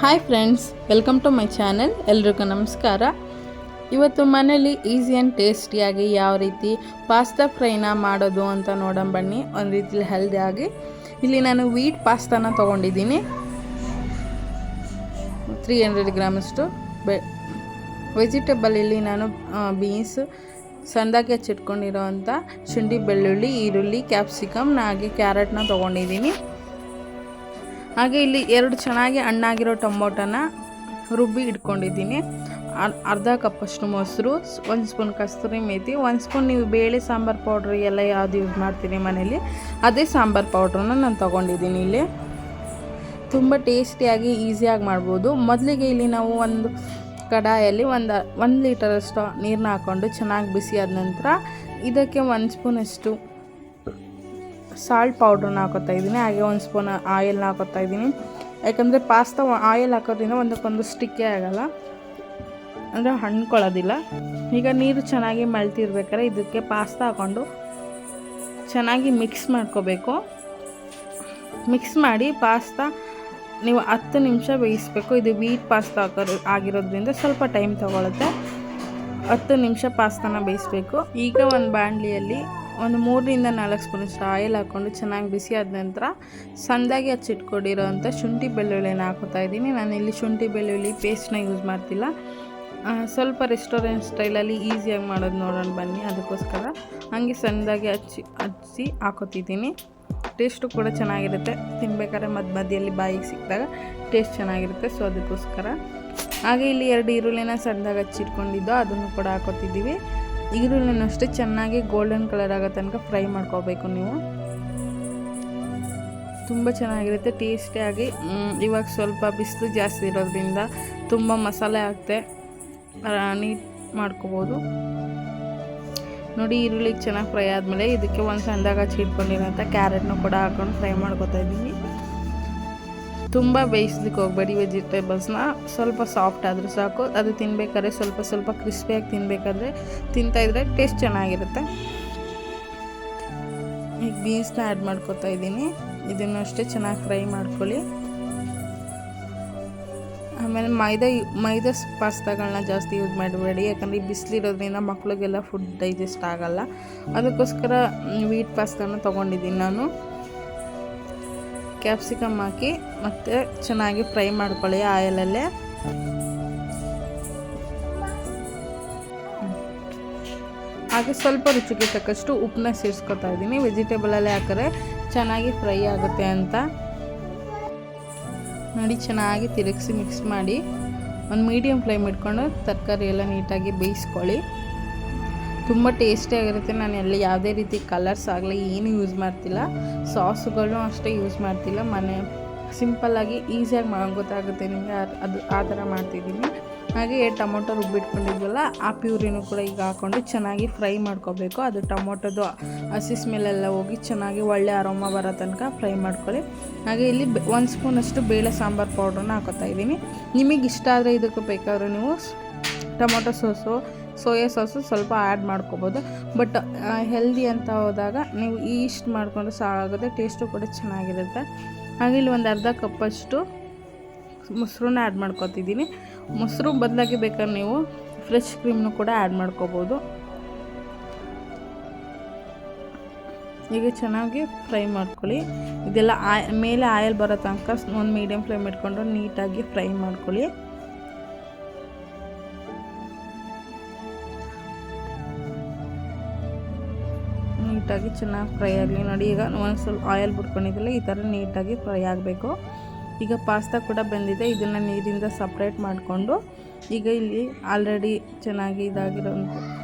Hi friends, welcome to my channel. ಎಲ್ರಿಗೂ ನಮಸ್ಕಾರ. ಇವತ್ತು ಮನೇಲಿ ಈಸಿ ಆ್ಯಂಡ್ ಟೇಸ್ಟಿಯಾಗಿ ಯಾವ ರೀತಿ ಪಾಸ್ತಾ ಫ್ರೈನ ಮಾಡೋದು ಅಂತ ನೋಡೋಣ ಬನ್ನಿ. ಒಂದು ರೀತಿಲಿ ಹೆಲ್ದಿಯಾಗಿ ಇಲ್ಲಿ ನಾನು ವೀಟ್ ಪಾಸ್ತಾನ ತೊಗೊಂಡಿದ್ದೀನಿ. 300 ಗ್ರಾಮಷ್ಟು ವೆಜಿಟೇಬಲ್ ಇಲ್ಲಿ ನಾನು ಬೀನ್ಸ್, ಸಣ್ಣದಾಗಿ ಹಚ್ಚಿಟ್ಕೊಂಡಿರೋವಂಥ ಶುಂಠಿ, ಬೆಳ್ಳುಳ್ಳಿ, ಈರುಳ್ಳಿ, ಕ್ಯಾಪ್ಸಿಕಮ್, ಹಾಗೆ ಕ್ಯಾರೆಟ್ನ ತೊಗೊಂಡಿದ್ದೀನಿ. ಹಾಗೆ ಇಲ್ಲಿ 2 ಚೆನ್ನಾಗಿ ಹಣ್ಣಾಗಿರೋ ಟೊಮೊಟೊನ ರುಬ್ಬಿ ಇಟ್ಕೊಂಡಿದ್ದೀನಿ. ಅರ್ಧ ಕಪ್ಪಷ್ಟು ಮೊಸರು, 1 ಸ್ಪೂನ್ ಕಸ್ತೂರಿ ಮೇಥಿ, 1 ಸ್ಪೂನ್ ನೀವು ಬೇಳೆ ಸಾಂಬಾರು ಪೌಡ್ರ್ ಎಲ್ಲ ಯಾವುದು ಯೂಸ್ ಮಾಡ್ತೀನಿ ಮನೇಲಿ ಅದೇ ಸಾಂಬಾರು ಪೌಡ್ರನ್ನ ನಾನು ತೊಗೊಂಡಿದ್ದೀನಿ. ಇಲ್ಲಿ ತುಂಬ ಟೇಸ್ಟಿಯಾಗಿ ಈಸಿಯಾಗಿ ಮಾಡ್ಬೋದು. ಮೊದಲಿಗೆ ಇಲ್ಲಿ ನಾವು ಒಂದು ಕಡಾಯಲ್ಲಿ 1 ಲೀಟರಷ್ಟು ನೀರನ್ನ ಹಾಕ್ಕೊಂಡು ಚೆನ್ನಾಗಿ ಬಿಸಿ ಆದ ನಂತರ ಇದಕ್ಕೆ 1 ಸ್ಪೂನಷ್ಟು ಸಾಲ್ಟ್ ಪೌಡ್ರನ್ನ ಹಾಕೋತಾ ಇದ್ದೀನಿ. ಹಾಗೆ 1 ಸ್ಪೂನ್ ಆಯಿಲ್ನ ಹಾಕೋತಾ ಇದ್ದೀನಿ. ಯಾಕಂದರೆ ಪಾಸ್ತಾ ಆಯಿಲ್ ಹಾಕೋದ್ರಿಂದ ಒಂದಕ್ಕೊಂದು ಸ್ಟಿಕ್ಕೇ ಆಗೋಲ್ಲ, ಅಂದರೆ ಹಣ್ಕೊಳ್ಳೋದಿಲ್ಲ. ಈಗ ನೀರು ಚೆನ್ನಾಗಿ ಮಳ್ತಿರ್ಬೇಕಾದ್ರೆ ಇದಕ್ಕೆ ಪಾಸ್ತಾ ಹಾಕ್ಕೊಂಡು ಚೆನ್ನಾಗಿ ಮಿಕ್ಸ್ ಮಾಡ್ಕೋಬೇಕು. ಮಿಕ್ಸ್ ಮಾಡಿ ಪಾಸ್ತಾ ನೀವು 10 ನಿಮಿಷ ಬೇಯಿಸಬೇಕು. ಇದು ವೀಟ್ ಪಾಸ್ತಾ ಆಗಿರೋದ್ರಿಂದ ಸ್ವಲ್ಪ ಟೈಮ್ ತೊಗೊಳುತ್ತೆ. 10 ನಿಮಿಷ ಪಾಸ್ತಾನ ಬೇಯಿಸಬೇಕು. ಈಗ ಒಂದು ಬಾಣಲಿಯಲ್ಲಿ 3 ರಿಂದ 4 ಸ್ಪೂನಷ್ಟು ಆಯಿಲ್ ಹಾಕ್ಕೊಂಡು ಚೆನ್ನಾಗಿ ಬಿಸಿ ಆದ ನಂತರ ಸಣ್ಣದಾಗಿ ಹಚ್ಚಿಟ್ಕೊಂಡಿರೋವಂಥ ಶುಂಠಿ ಬೆಳ್ಳುಳ್ಳಿನ ಹಾಕೋತಾ ಇದ್ದೀನಿ. ನಾನು ಇಲ್ಲಿ ಶುಂಠಿ ಬೆಳ್ಳುಳ್ಳಿ ಪೇಸ್ಟ್ನ ಯೂಸ್ ಮಾಡ್ತಿಲ್ಲ. ಸ್ವಲ್ಪ ರೆಸ್ಟೋರೆಂಟ್ ಸ್ಟೈಲಲ್ಲಿ ಈಸಿಯಾಗಿ ಮಾಡೋದು ನೋಡೋಣ ಬನ್ನಿ. ಅದಕ್ಕೋಸ್ಕರ ಹಾಗೆ ಸಣ್ಣದಾಗಿ ಹಚ್ಚಿ ಹಾಕೋತಿದ್ದೀನಿ. ಟೇಸ್ಟು ಕೂಡ ಚೆನ್ನಾಗಿರುತ್ತೆ. ತಿನ್ಬೇಕಾದ್ರೆ ಮಧ್ಯದಲ್ಲಿ ಬಾಯಿಗೆ ಸಿಕ್ಕಿದಾಗ ಟೇಸ್ಟ್ ಚೆನ್ನಾಗಿರುತ್ತೆ. ಸೊ ಅದಕ್ಕೋಸ್ಕರ ಹಾಗೆ ಇಲ್ಲಿ 2 ಈರುಳ್ಳಿನ ಸಣ್ಣದಾಗಿ ಹಚ್ಚಿಟ್ಕೊಂಡಿದ್ದು ಅದನ್ನು ಕೂಡ ಹಾಕೋತಿದ್ದೀವಿ. ಈರುಳ್ಳಿನ ಅಷ್ಟೇ ಚೆನ್ನಾಗಿ ಗೋಲ್ಡನ್ ಕಲರ್ ಆಗೋ ತನಕ ಫ್ರೈ ಮಾಡ್ಕೋಬೇಕು. ನೀವು ತುಂಬ ಚೆನ್ನಾಗಿರುತ್ತೆ ಟೇಸ್ಟಿಯಾಗಿ. ಇವಾಗ ಸ್ವಲ್ಪ ಬಿಸಿಲು ಜಾಸ್ತಿ ಇರೋದ್ರಿಂದ ತುಂಬ ಮಸಾಲೆ ಹಾಕ್ತೆ ನೀಟ್ ಮಾಡ್ಕೋಬೋದು. ನೋಡಿ, ಈರುಳ್ಳಿಗೆ ಚೆನ್ನಾಗಿ ಫ್ರೈ ಆದಮೇಲೆ ಇದಕ್ಕೆ ಒಂದು ಸಣ್ಣದಾಗಿ ಹಚ್ಚಿಟ್ಕೊಂಡಿರೋಂಥ ಕ್ಯಾರೆಟ್ನ ಕೂಡ ಹಾಕ್ಕೊಂಡು ಫ್ರೈ ಮಾಡ್ಕೊತಾ ಇದ್ದೀನಿ. ತುಂಬ ಬೇಯಿಸ್ಲಿಕ್ಕೆ ಹೋಗಬೇಡಿ ವೆಜಿಟೇಬಲ್ಸ್ನ. ಸ್ವಲ್ಪ ಸಾಫ್ಟ್ ಆದರೂ ಸಾಕು. ಅದು ತಿನ್ನಬೇಕಾದ್ರೆ ಸ್ವಲ್ಪ ಕ್ರಿಸ್ಪಿಯಾಗಿ ತಿನ್ನಬೇಕಾದ್ರೆ ತಿಂತಾಯಿದ್ರೆ ಟೇಸ್ಟ್ ಚೆನ್ನಾಗಿರುತ್ತೆ. ಈಗ ಬೀನ್ಸ್ನ ಆ್ಯಡ್ ಮಾಡ್ಕೊತಾ ಇದ್ದೀನಿ. ಇದನ್ನು ಅಷ್ಟೇ ಚೆನ್ನಾಗಿ ಫ್ರೈ ಮಾಡ್ಕೊಳ್ಳಿ. ಆಮೇಲೆ ಮೈದಾ ಪಾಸ್ತಾಗಳನ್ನ ಜಾಸ್ತಿ ಯೂಸ್ ಮಾಡಬೇಡಿ. ಯಾಕಂದರೆ ಈ ಬಿಸಿಲಿರೋದ್ರಿಂದ ಮಕ್ಕಳಿಗೆಲ್ಲ ಫುಡ್ ಡೈಜೆಸ್ಟ್ ಆಗೋಲ್ಲ. ಅದಕ್ಕೋಸ್ಕರ ವೀಟ್ ಪಾಸ್ತಾನ ತೊಗೊಂಡಿದ್ದೀನಿ ನಾನು. ಕ್ಯಾಪ್ಸಿಕಮ್ ಹಾಕಿ ಮತ್ತು ಚೆನ್ನಾಗಿ ಫ್ರೈ ಮಾಡ್ಕೊಳ್ಳಿ ಆಯಿಲಲ್ಲೇ. ಹಾಗೆ ಸ್ವಲ್ಪ ರುಚಿಗೆ ತಕ್ಕಷ್ಟು ಉಪ್ಪನ್ನ ಸೇರಿಸ್ಕೊತಾ ಇದ್ದೀನಿ. ವೆಜಿಟೇಬಲಲ್ಲೇ ಹಾಕಿದ್ರೆ ಚೆನ್ನಾಗಿ ಫ್ರೈ ಆಗುತ್ತೆ ಅಂತ. ನೋಡಿ, ಚೆನ್ನಾಗಿ ತಿರುಗಿಸಿ ಮಿಕ್ಸ್ ಮಾಡಿ ಒಂದು ಮೀಡಿಯಮ್ ಫ್ಲೇಮ್ ಇಟ್ಕೊಂಡು ತರಕಾರಿ ಎಲ್ಲ ನೀಟಾಗಿ ಬೇಯಿಸ್ಕೊಳ್ಳಿ. ತುಂಬ ಟೇಸ್ಟಿಯಾಗಿರುತ್ತೆ. ನಾನು ಯಾವುದೇ ರೀತಿ ಕಲರ್ಸ್ ಆಗಲಿ ಏನು ಯೂಸ್ ಮಾಡ್ತಿಲ್ಲ. ಸಾಸುಗಳು ಅಷ್ಟೇ ಯೂಸ್ ಮಾಡ್ತಿಲ್ಲ. ಸಿಂಪಲ್ಲಾಗಿ ಈಸಿಯಾಗಿ ಗೊತ್ತಾಗುತ್ತೆ ನಿಮಗೆ. ಅದು ಆ ಥರ ಮಾಡ್ತಿದ್ದೀನಿ. ಹಾಗೆ ಟೊಮೊಟೊ ರುಬ್ಬಿಟ್ಕೊಂಡಿದ್ವಲ್ಲ ಆ ಪ್ಯೂರಿನೂ ಕೂಡ ಈಗ ಹಾಕ್ಕೊಂಡು ಚೆನ್ನಾಗಿ ಫ್ರೈ ಮಾಡ್ಕೋಬೇಕು. ಅದು ಟೊಮೊಟೊದು ಹಸಿ ಸ್ಮೆಲ್ಲೆಲ್ಲ ಹೋಗಿ ಚೆನ್ನಾಗಿ ಒಳ್ಳೆ ಅರೋಮಾ ಬರೋ ತನಕ ಫ್ರೈ ಮಾಡ್ಕೊಳ್ಳಿ. ಹಾಗೆ ಇಲ್ಲಿ 1 ಸ್ಪೂನಷ್ಟು ಬೇಳೆ ಸಾಂಬಾರು ಪೌಡ್ರನ್ನ ಹಾಕೋತಾ ಇದ್ದೀನಿ. ನಿಮಗೆ ಇಷ್ಟ ಆದರೆ ಇದಕ್ಕೆ ಬೇಕಾದ್ರೆ ನೀವು ಟೊಮೊಟೊ ಸೋಯಾ ಸಾಸು ಸ್ವಲ್ಪ ಆ್ಯಡ್ ಮಾಡ್ಕೋಬೋದು. ಬಟ್ ಹೆಲ್ದಿ ಅಂತ ಹೋದಾಗ ನೀವು ಇಷ್ಟು ಮಾಡಿಕೊಂಡು ಸಾಕಾಗುತ್ತೆ. ಟೇಸ್ಟು ಕೂಡ ಚೆನ್ನಾಗಿರುತ್ತೆ. ಹಾಗೆ ಇಲ್ಲಿ ಒಂದು ಅರ್ಧ ಕಪ್ಪಷ್ಟು ಮೊಸರನ್ನ ಆ್ಯಡ್ ಮಾಡ್ಕೊತಿದ್ದೀನಿ. ಮೊಸರು ಬದಲಾಗಿ ಬೇಕಾದ್ರೆ ನೀವು ಫ್ರೆಶ್ ಕ್ರೀಮ್ನು ಕೂಡ ಆ್ಯಡ್ ಮಾಡ್ಕೋಬೋದು. ಈಗ ಚೆನ್ನಾಗಿ ಫ್ರೈ ಮಾಡ್ಕೊಳ್ಳಿ. ಇದೆಲ್ಲ ಮೇಲೆ ಆಯಿಲ್ ಬರೋ ತನಕ ಒಂದು ಮೀಡಿಯಮ್ ಫ್ಲೇಮ್ ಇಟ್ಕೊಂಡು ನೀಟಾಗಿ ಫ್ರೈ ಮಾಡ್ಕೊಳ್ಳಿ. ನೀಟಾಗಿ ಚೆನ್ನಾಗಿ ಫ್ರೈ ಆಗಲಿ. ನೋಡಿ, ಈಗ ಒಂದು ಸ್ವಲ್ಪ ಆಯಿಲ್ ಬಿಟ್ಕೊಂಡಿದ್ದಿಲ್ಲ, ಈ ಥರ ನೀಟಾಗಿ ಫ್ರೈ ಆಗಬೇಕು. ಈಗ ಪಾಸ್ತಾ ಕೂಡ ಬಂದಿದೆ. ಇದನ್ನು ನೀರಿಂದ ಸಪ್ರೇಟ್ ಮಾಡಿಕೊಂಡು ಈಗ ಇಲ್ಲಿ ಆಲ್ರೆಡಿ ಚೆನ್ನಾಗಿ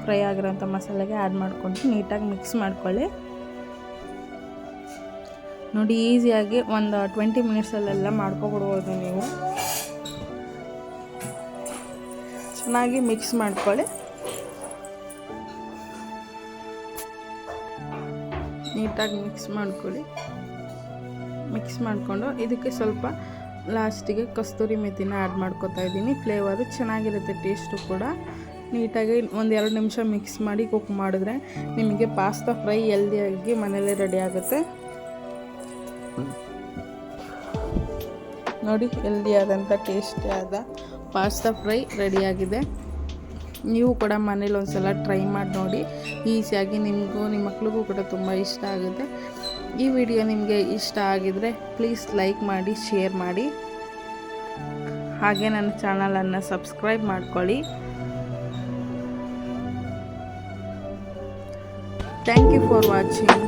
ಫ್ರೈ ಆಗಿರೋಂಥ ಮಸಾಲೆಗೆ ಆ್ಯಡ್ ಮಾಡಿಕೊಂಡು ನೀಟಾಗಿ ಮಿಕ್ಸ್ ಮಾಡ್ಕೊಳ್ಳಿ. ನೋಡಿ, ಈಸಿಯಾಗಿ ಒಂದು 20 ಮಿನಿಟ್ಸಲ್ಲೆಲ್ಲ ಮಾಡ್ಕೊಬಿಡ್ಬೋದು ನೀವು. ಚೆನ್ನಾಗಿ ಮಿಕ್ಸ್ ಮಾಡ್ಕೊಳ್ಳಿ. ನೀಟಾಗಿ ಮಿಕ್ಸ್ ಮಾಡ್ಕೊಳ್ಳಿ. ಮಿಕ್ಸ್ ಮಾಡಿಕೊಂಡು ಇದಕ್ಕೆ ಸ್ವಲ್ಪ ಲಾಸ್ಟಿಗೆ ಕಸ್ತೂರಿ ಮೆಥಿನ ಆ್ಯಡ್ ಮಾಡ್ಕೊತಾ ಇದ್ದೀನಿ. ಫ್ಲೇವರು ಚೆನ್ನಾಗಿರುತ್ತೆ, ಟೇಸ್ಟು ಕೂಡ. ನೀಟಾಗಿ 1-2 ನಿಮಿಷ ಮಿಕ್ಸ್ ಮಾಡಿ ಕುಕ್ ಮಾಡಿದ್ರೆ ನಿಮಗೆ ಪಾಸ್ತಾ ಫ್ರೈ ಹೆಲ್ದಿಯಾಗಿ ಮನೆಯಲ್ಲೇ ರೆಡಿ ಆಗುತ್ತೆ. ನೋಡಿ ಹೆಲ್ದಿಯಾದಂಥ ಟೇಸ್ಟಿಯಾದ ಪಾಸ್ತಾ ಫ್ರೈ ರೆಡಿಯಾಗಿದೆ. ನೀವು ಕೂಡ ಮನೇಲಿ ಒಂದು ಸಲ ಟ್ರೈ ಮಾಡಿ ನೋಡಿ. ಈಸಿಯಾಗಿ ನಿಮಗೂ ನಿಮ್ಮ ಮಕ್ಳಿಗೂ ಕೂಡ ತುಂಬ ಇಷ್ಟ ಆಗುತ್ತೆ. ಈ ವಿಡಿಯೋ ನಿಮಗೆ ಇಷ್ಟ ಆಗಿದರೆ ಪ್ಲೀಸ್ ಲೈಕ್ ಮಾಡಿ, ಶೇರ್ ಮಾಡಿ, ಹಾಗೆ ನನ್ನ ಚಾನಲನ್ನು ಸಬ್ಸ್ಕ್ರೈಬ್ ಮಾಡ್ಕೊಳ್ಳಿ. Thank you for watching.